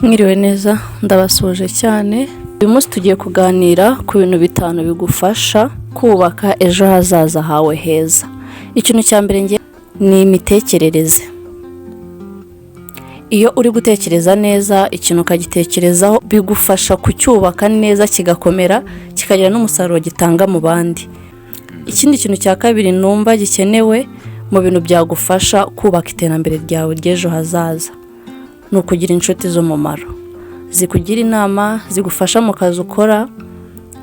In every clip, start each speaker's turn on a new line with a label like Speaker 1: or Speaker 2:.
Speaker 1: Mwiriwe neza ndabasuje cyane. Uyu munsi tugiye kuganira ku bintu bitanu bigufasha kubaka ejo hazaza hawe heza. Ikintu cya mbere ngiye ni imitekerereze. Iyo uri gutekereza neza ikintu ukagitekerezaho bigufasha kucyubaka neza kigakomera kikagira n'umusaruro gitanga mu bandi. Ikindi kintu cya kabiri numva gikenewe mu bintu byagufasha kubaka iterambere ryawe ry'ejo hazaza no kugira inshuti z'umumaro zikugira inama zigufasha mu kazi ukora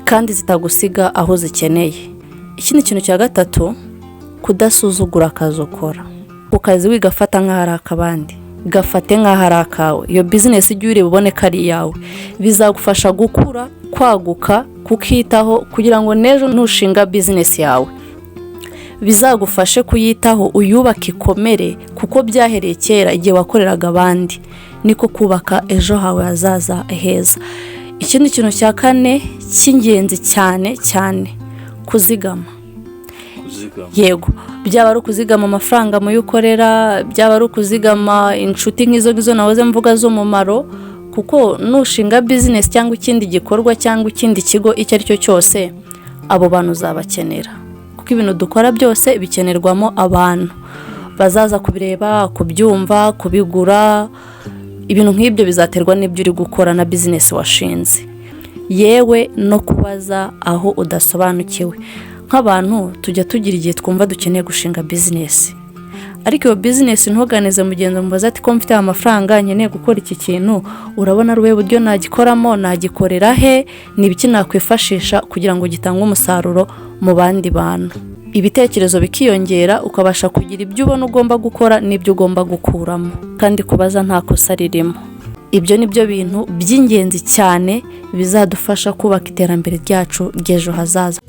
Speaker 1: kandi zitagusiga aho zikeneye. Ikindi kintu cya gatatu kudasuzugura akazi ukora. Ku kazi wigafata nk'ahari akabandi gafate nk'ahari akawe. Iyo business igiye uri buboneka ari yawe bizagufasha gukura kwaguka kukitaho kugira ngo nejo nushinga business yawe bizagufashe kuyitaho uyubaka ikomere kuko byahereye kera igihe wakoreraga abandi niko kubaka ejo hawe hazaza heza. Ikindi kintu cya kane cy'ingenzi cyane kuzigama. Yego byaba ari ukuzigama amafaranga mu yukorera, byaba ari ukuzigama inshuti nk'izo nahoze mvuga z'umumaro kuko nushinga business cyangwa ikindi gikorwa cyangwa ikindi kigo icyo ari cyo cyose abo bantu uzabakenera kuko ibintu dukora byose bikenerwamo abantu bazaza kubireba, kubyumva, kubigura. Ibintu nk'ibyo bizaterwa n'ibyo uri gukora na business washinze, yewe no kubaza aho udasobanukiwe. Nk'abantu tujya tugira igihe twumva dukeneye gushinga business, ariko iyo business ntuganize mugenzi mubaza ati ko mfite amafaranga nkeneye gukora iki kintu, urabona ari ubuhe buryo nagikoramo, nagikorera he, n'ibiki nakwifashisha kugira ngo gitange umusaruro mu bandi bantu. Ibitekerezo bikiyongera ukabasha kugira ibyo ubona ugomba gukora n'ibyo ugomba gukuramo kandi kubaza nta kosa ririmo. Ibyo nibyo bintu by'ingenzi cyane bizadufasha kubaka iterambere ryacu ry'ejo hazaza.